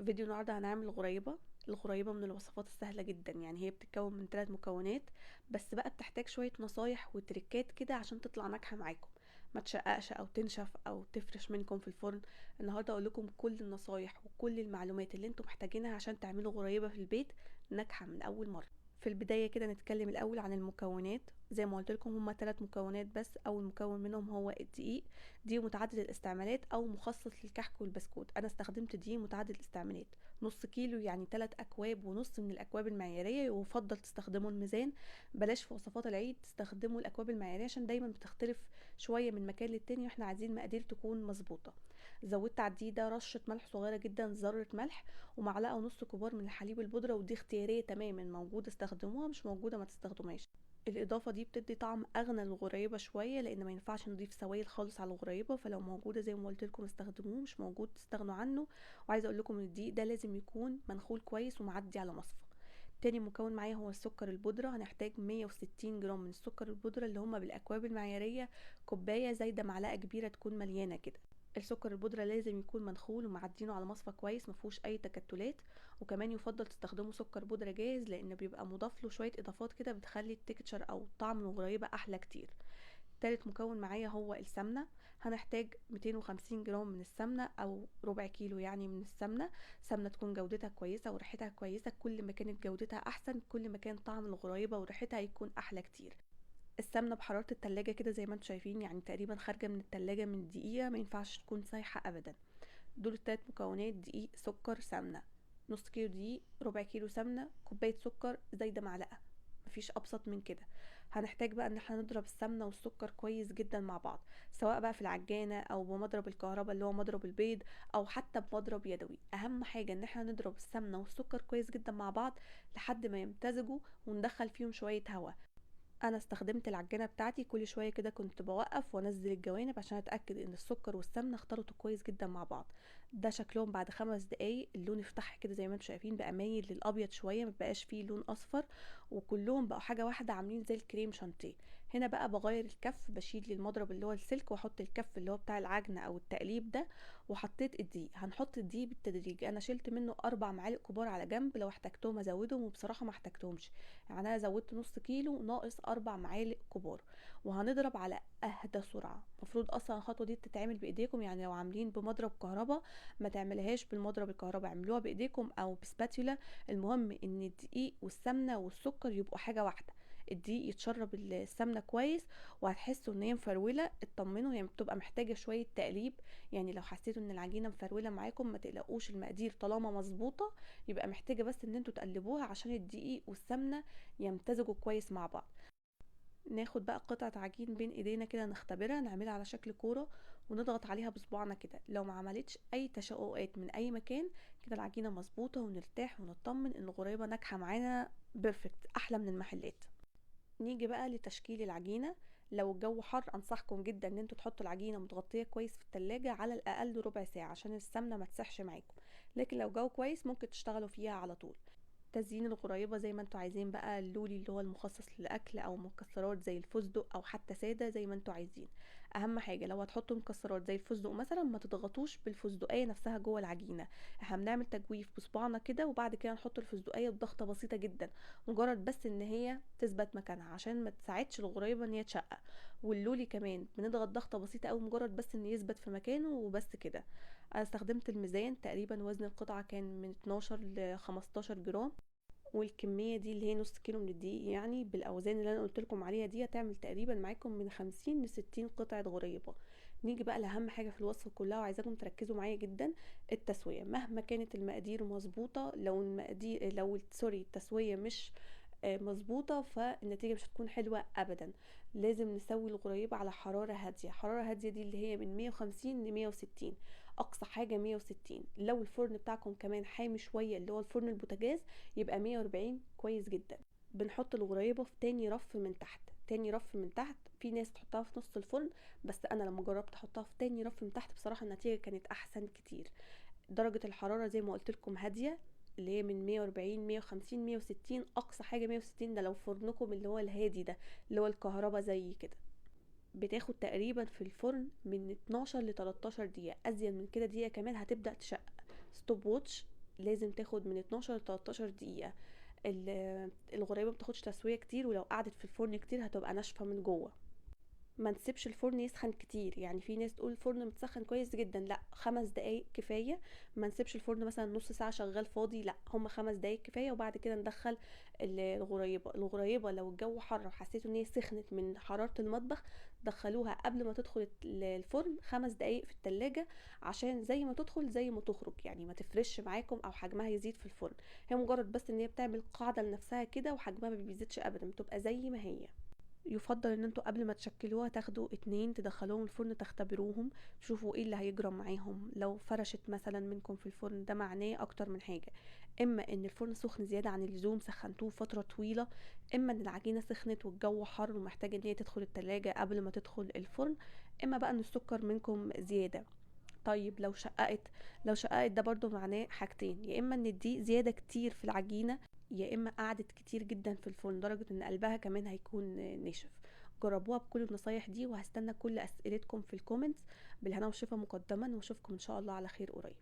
فيديو النهارده هنعمل غريبة. الغريبة من الوصفات السهلة جدا، يعني هي بتتكون من 3 مكونات بس بقى بتحتاج شوية نصايح وتريكات كده عشان تطلع ناجحة معاكم، ما تشققش او تنشف او تفرش منكم في الفرن. النهارده اقول لكم كل النصايح وكل المعلومات اللي انتم محتاجينها عشان تعملوا غريبة في البيت ناجحة من اول مرة. في البداية كده نتكلم الاول عن المكونات. زي ما قلت لكم هما 3 مكونات بس. اول مكون منهم هو الدقيق. دي متعدد الاستعمالات او مخصص للكحك والبسكوت. انا استخدمت دقيق متعدد الاستعمالات نص كيلو، يعني 3 اكواب ونص من الاكواب المعياريه، ويفضل تستخدموا الميزان. بلاش في وصفات العيد تستخدموا الاكواب المعياريه عشان دايما بتختلف شويه من مكان للتاني، واحنا عايزين مقادير تكون مظبوطه. زودت على الدقيق ده رشه ملح صغيره جدا، ذره ملح، ومعلقه ونص كبار من الحليب البودره، ودي اختياريه تماما، موجوده استخدموها، مش موجوده ما تستخدموهاش. الاضافه دي بتدي طعم اغنى للغريبه شويه، لان ما ينفعش نضيف سوائل خالص على الغريبه، فلو موجوده زي ما قلت لكم استخدموه، مش موجود تستغنوا عنه. وعايزه اقول لكم ان الدقيق ده لازم يكون منخول كويس ومعدي على مصفى. تاني مكون معايا هو السكر البودرة. هنحتاج 160 جرام من السكر البودرة اللي هما بالأكواب المعيارية، كوباية زايدة معلقة كبيرة تكون مليانة كده. السكر البودرة لازم يكون منخول ومعدينه على مصفى كويس مفهوش أي تكتلات. وكمان يفضل تستخدموا سكر بودرة جاهز، لأن بيبقى مضاف له شوية إضافات كده بتخلي التكتشر أو طعم الغريبة أحلى كتير. تالت مكون معايا هو السمنة. هنحتاج 250 جرام من السمنة او ربع كيلو يعني من السمنة. سمنة تكون جودتها كويسة وريحتها كويسة، كل ما كانت جودتها احسن كل ما كان طعم الغريبة وريحتها يكون احلى كتير. السمنة بحرارة التلاجة كده زي ما انتم شايفين، يعني تقريبا خارجة من التلاجة من دقيقة، ما ينفعش تكون سايحة ابدا. دول التلات مكونات: دقيق، سكر، سمنة. نص كيلو دقيق، ربع كيلو سمنة، كوباية سكر زايدة معلقة، مفيش ابسط من كده. هنحتاج بقى ان احنا نضرب السمنة والسكر كويس جدا مع بعض، سواء بقى في العجانة او بمضرب الكهرباء اللي هو مضرب البيض، او حتى بمضرب يدوي. اهم حاجة ان احنا نضرب السمنة والسكر كويس جدا مع بعض لحد ما يمتزجوا وندخل فيهم شوية هواء. انا استخدمت العجينه بتاعتي، كل شويه كده كنت بوقف وانزل الجوانب عشان اتاكد ان السكر والسمنه اختلطوا كويس جدا مع بعض. ده شكلهم بعد 5 دقايق، اللون افتح كده زي ما انتم شايفين، بقى مايل للابيض شويه، مبقاش فيه لون اصفر، وكلهم بقوا حاجه واحده عاملين زي الكريم شانتيه. هنا بقى بغير الكف، بشيل المضرب اللي هو السلك واحط الكف اللي هو بتاع العجنه او التقليب ده، وحطيت الدقيق. هنحط الدقيق بالتدريج، انا شلت منه 4 معالق كبار على جنب، لو احتجتهم ازودهم، وبصراحه ما احتجتهمش. يعني انا زودت نص كيلو ناقص 4 معالق كبار. وهنضرب على اهدى سرعه. المفروض اصلا الخطوه دي تتعمل بايديكم، يعني لو عاملين بمضرب كهرباء ما تعملهاش بالمضرب الكهرباء، اعملوها بايديكم او بسباتولا. المهم ان الدقيق والسمنه والسكر يبقوا حاجه واحده. الدقيق يتشرب السمنه كويس، وهتحسوا ان هي مفروله، اطمنوا، هي بتبقى محتاجه شويه تقليب. يعني لو حسيتوا ان العجينه مفروله معاكم ما تقلقوش، المقادير طالما مظبوطه يبقى محتاجه بس ان انتوا تقلبوها عشان الدقيق والسمنه يمتزجوا كويس مع بعض. ناخد بقى قطعة عجين بين ايدينا كده نختبرها، نعملها على شكل كورة ونضغط عليها بصباعنا كده، لو ما عملتش اي تشققات من اي مكان كده العجينة مظبوطة، ونرتاح ونطمن ان الغريبة ناجحة معانا بيرفكت، احلى من المحلات. نيجي بقى لتشكيل العجينة. لو الجو حر انصحكم جدا ان انتوا تحطوا العجينة متغطية كويس في التلاجة على الاقل ربع ساعة عشان السمنة ما تسحش معاكم. لكن لو جو كويس ممكن تشتغلوا فيها على طول. تزيين الغريبة زي ما انتوا عايزين بقى، اللولي اللي هو المخصص للأكل، أو مكسرات زي الفستق، أو حتى سادة زي ما انتوا عايزين. أهم حاجة لو هتحطوا مكسرات زي الفستق مثلا ما تضغطوش بالفستقية نفسها جوه العجينة. احنا بنعمل تجويف بصباعنا كده، وبعد كده نحط الفستقية بضغطة بسيطة جدا، مجرد بس ان هي تثبت مكانها عشان ما تساعدش الغريبة ان هي تشقق. واللولي كمان بنضغط ضغطة بسيطة أوي، مجرد بس ان يثبت في مكانه وبس كده. انا استخدمت الميزان، تقريبا وزن القطعة كان من 12 ل 15 جرام. والكميه دي اللي هي نص كيلو من الدقيق، يعني بالاوزان اللي انا قلت لكم عليها دي هتعمل تقريبا معاكم من 50 ل 60 قطعه غريبه. نيجي بقى لاهم حاجه في الوصفه كلها، وعايزاكم تركزوا معايا جدا: التسويه. مهما كانت المقادير مظبوطه، لو المقادير سوري التسويه مش مظبوطه، فالنتيجه مش هتكون حلوه ابدا. لازم نسوي الغريبه على حراره هاديه. حراره هاديه دي اللي هي من 150 ل 160، اقصى حاجه 160. لو الفرن بتاعكم كمان حامي شويه اللي هو الفرن البوتاجاز يبقى 140 كويس جدا. بنحط الغريبه في تاني رف من تحت. تاني رف من تحت، في ناس تحطها في نص الفرن، بس انا لما جربت احطها في تاني رف من تحت بصراحه النتيجه كانت احسن كتير. درجه الحراره زي ما قلت لكم هاديه، اللي هي من 140 150 160، اقصى حاجه 160، ده لو فرنكم اللي هو الهادي ده اللي هو الكهرباء زي كده. بتاخد تقريبا في الفرن من 12 ل 13 دقيقه، ازيد من كده دقيقه كمان هتبدا تشقق. ستوب ووتش لازم تاخد من 12 ل 13 دقيقة. الغريبة مبتاخدش تسوية كتير، ولو قعدت في الفرن كتير هتبقى ناشفة من جوه. ما نسيبش الفرن يسخن كتير، يعني في ناس تقول الفرن متسخن كويس جدا، لا 5 دقايق كفايه. ما نسيبش الفرن مثلا نص ساعه شغال فاضي، لا هم 5 دقايق كفايه. وبعد كده ندخل الغريبه لو الجو حر وحسيتوا ان هي سخنت من حراره المطبخ، دخلوها قبل ما تدخل الفرن 5 دقايق في التلاجة، عشان زي ما تدخل زي ما تخرج، يعني ما تفرش معاكم او حجمها يزيد في الفرن. هي مجرد بس ان هي بتعمل قاعده لنفسها كده، وحجمها ما بيزيدش ابدا، بتبقى زي ما هي. يفضل ان انتوا قبل ما تشكلوها تاخدوا 2 تدخلوهم الفرن، تختبروهم، تشوفوا ايه اللي هيجرى معاهم. لو فرشت مثلا منكم في الفرن، ده معناه اكتر من حاجة: اما ان الفرن سخن زيادة عن اللزوم، سخنتوه فترة طويلة، اما ان العجينة سخنت والجو حر ومحتاجة ان هي تدخل التلاجة قبل ما تدخل الفرن، اما بقى ان السكر منكم زيادة. طيب لو شققت ده برضو معناه حاجتين: يا اما ان الدقيق زيادة كتير في العجينة، يا اما قعدت كتير جدا في الفرن لدرجة ان قلبها كمان هيكون نشف. جربوها بكل النصايح دي، وهستنى كل اسئلتكم في الكومنتس. بالهنا والشفا مقدما، واشوفكم ان شاء الله على خير قريب.